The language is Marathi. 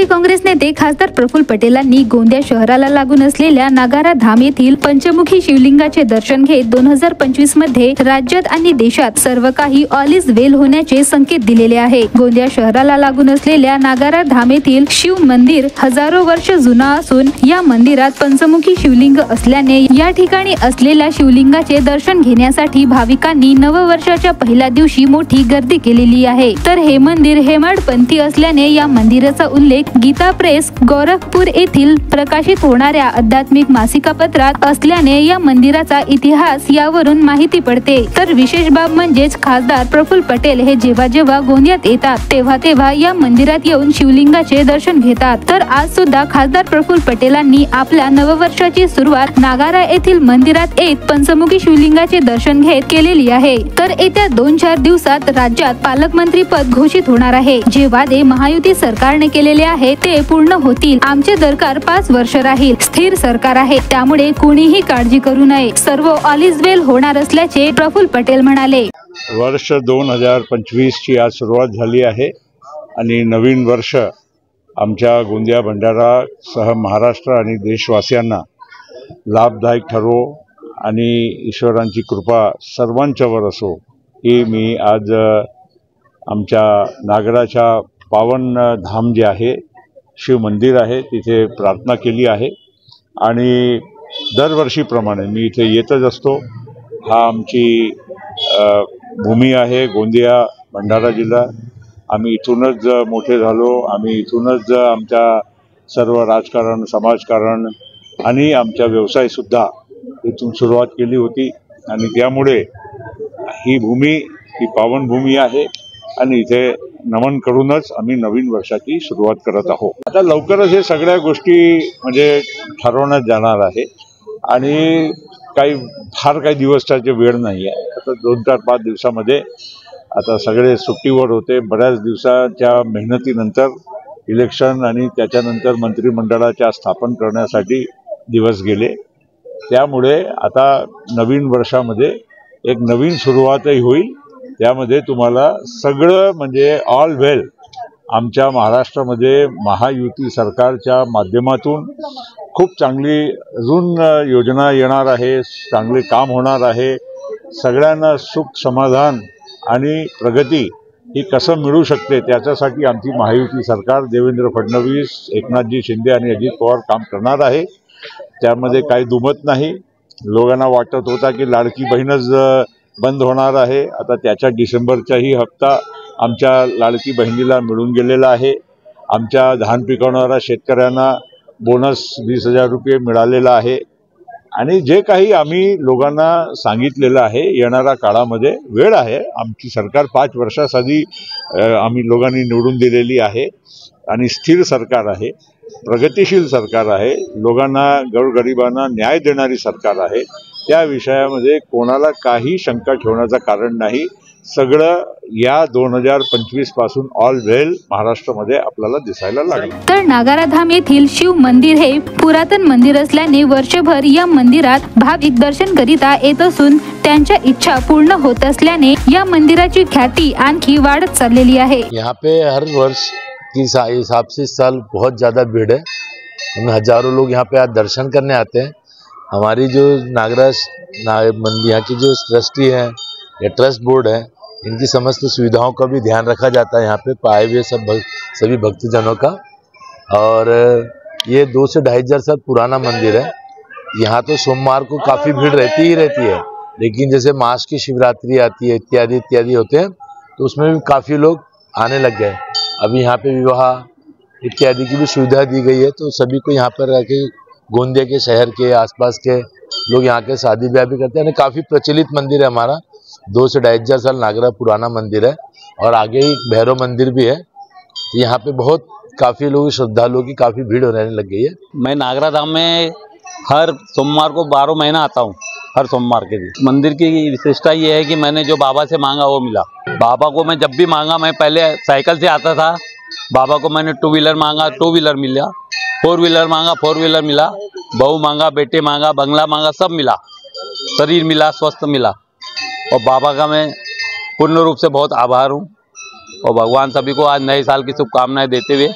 राष्ट्रवादी काँग्रेस नेते खासदार प्रफुल्ल पटेलांनी गोंदिया शहराला लागून असलेल्या नागारा धाम येथील पंचमुखी शिवलिंगाचे दर्शन घेत 2025 मध्ये राज्यात आणि देशात सर्व काही ऑल इज वेल होण्याचे संकेत दिलेले आहे। गोंदिया शहराला लागून असलेल्या नागारा धाम येथील शिव मंदिर हजारो वर्ष जुना असून या मंदिरात पंचमुखी शिवलिंग असल्याने या ठिकाणी असलेल्या शिवलिंगाचे दर्शन घेण्यासाठी भाविकांनी नववर्षाच्या पहिल्या दिवशी मोठी गर्दी केलेली आहे। तर हे मंदिर हेमाडपंथी असल्याने या मंदिराचा उल्लेख गीता प्रेस गोरखपूर येथील प्रकाशित होणाऱ्या आध्यात्मिक मासिकापत्रात असल्याने या मंदिराचा इतिहास यावरून माहिती पडते। तर विशेष बाब म्हणजेच खासदार प्रफुल्ल पटेल हे जेव्हा गोंदियात येतात तेव्हा या मंदिरात येऊन शिवलिंगाचे दर्शन घेतात। तर आज सुद्धा खासदार प्रफुल्ल पटेलांनी आपल्या नववर्षाची सुरुवात नागारा येथील मंदिरात येत पंचमुखी शिवलिंगाचे दर्शन घेत केलेली आहे। तर येत्या 2-4 दिवसात राज्यात पालकमंत्री पद घोषित होणार आहे। जे वादे महायुती सरकारने केलेले आहे ते पूर्ण होतील। आमचे सरकार 5 वर्ष राहील, स्थिर सरकार आहे, त्यामुळे कोणीही काळजी करू नये, सर्व ऑल इज वेल होणार असल्याचे प्रफुल्ल पटेल म्हणाले। वर्ष 2025 ची आज सुरुवात झाली आहे आणि नवीन वर्ष आमच्या गोंदिया भंडारा सह महाराष्ट्र आणि देशवासियांना लाभदायक ठरो आणि ईश्वरांची कृपा सर्वांच्यावर असो ही मी आज आमच्या नागराच्या पावन धाम जे आहे शिव मंदिर आहे तिथे प्रार्थना केली आहे। आणि दरवर्षीप्रमाणे मी इथे येतच असतो। हा आमची भूमी आहे गोंदिया भंडारा जिल्हा। आम्ही इथूनच मोठे झालो, आम्ही इथूनच आमच्या सर्व राजकारण समाजकारण आणि आमचा व्यवसाय सुद्धा इथून सुरुवात केली होती आणि त्यामुळे ही भूमी ही पावन भूमी आहे आणि इथे नमन करूनच आम्ही नवीन वर्षाची सुरुवात करत आहोत। आता लवकरच हे सगळ्या गोष्टी म्हणजे ठरवण्यात जाणार आहे आणि काही दिवसाची वेळ नाही आहे। आता 2-4-5 दिवसामध्ये आता सगळे सुट्टीवर होते। बऱ्याच दिवसाच्या मेहनतीनंतर इलेक्शन आणि त्याच्यानंतर मंत्रिमंडळाच्या स्थापन करण्यासाठी दिवस गेले, त्यामुळे आता नवीन वर्षामध्ये एक नवीन सुरुवातही होईल। त्यामध्ये तुम्हाला सगळं म्हणजे ऑल वेल आमच्या महाराष्ट्रामध्ये महायुती सरकारच्या माध्यमातून खूप चांगली अजून योजना येणार आहे, चांगले काम होणार आहे। सगळ्यांना सुख समाधान आणि प्रगती ही कसं मिळू शकते त्याच्यासाठी आमची महायुती सरकार देवेंद्र फडणवीस, एकनाथजी शिंदे आणि अजित पवार काम करणार आहे। त्यामध्ये काही दुमत नाही। लोकांना वाटत होता की लाडकी बहीणच बंद होणार आहे, आता त्याच्या डिसेंबरचाही हप्ता आमच्या लाडकी बहिणीला मिळून गेलेला आहे। आमच्या धान पिकवणाऱ्या शेतकऱ्यांना बोनस 20,000 रुपये मिळालेला आहे आणि जे काही आम्ही लोकांना सांगितलेलं आहे येणाऱ्या काळामध्ये वेळ आहे। आमची सरकार 5 वर्षासाठी आम्ही लोकांनी निवडून दिलेली आहे आणि स्थिर सरकार आहे, प्रगतिशील सरकार आहे, लोकांना गोरगरिबांना न्याय देणारी सरकार आहे। त्या विषयामध्ये कोणाला काही शंका ठेवण्याचं कारण नाही। सगळं या 2025 पासून ऑल वेल महाराष्ट्रामध्ये आपल्याला दिसायला लागलं। तर नागारा धाम येथील शिव मंदिर हे पुरातन मंदिर असल्याने वर्षभर या मंदिरात भाविक दर्शन करिता येत असून त्यांच्या इच्छा पूर्ण होत असल्याने या मंदिराची ख्याती आणखी वाढत चाललेली आहे। यहाँ पे हर वर्ष की हिसाब से इस साल बहुत ज्यादा भीड़ है। हजारों लोग यहाँ पे आज दर्शन करने आते हैं। हमारी जो नागरा मंदिर यहाँ की जो ट्रस्टी है या ट्रस्ट बोर्ड है, इनकी समस्त सुविधाओं का भी ध्यान रखा जाता है यहाँ पे पाए हुए सभी भक्तजनों का। और ये 2 से 2,500 साल पुराना मंदिर है। यहाँ तो सोमवार को काफ़ी भीड़ रहती ही रहती है, लेकिन जैसे मास की शिवरात्रि आती है इत्यादि होते हैं तो उसमें भी काफ़ी लोग आने लग गए। अभी यहाँ पे विवाह इत्यादि की भी सुविधा दी गई है, तो सभी को यहाँ पर रह के गोंदिया के शहर के आसपास के लोग यहाँ के शादी ब्याह भी करते हैं। काफ़ी प्रचलित मंदिर है हमारा, 2 से 2,500 साल नागरा पुराना मंदिर है और आगे ही भैरव मंदिर भी है। तो यहाँ पे बहुत काफ़ी लोग श्रद्धालुओं की काफ़ी भीड़ होने लग गई है। मैं नागरा धाम में हर सोमवार को 12 महीना आता हूँ, हर सोमवार के दिन। मंदिर की विशेषता ये है कि मैंने जो बाबा से मांगा वो मिला। बाबा को मैं जब भी मांगा, मैं पहले साइकिल से आता था, बाबा को मैंने 2 व्हीलर मांगा 2 व्हीलर मिला, 4 व्हीलर मांगा 4 व्हीलर मिला, बहू मांगा, बेटे मांगा, बंगला मांगा, सब मिला, शरीर मिला, स्वस्थ मिला। और बाबा का मैं पूर्ण रूप से बहुत आभार हूँ और भगवान सभी को आज नए साल की शुभकामनाएं देते हुए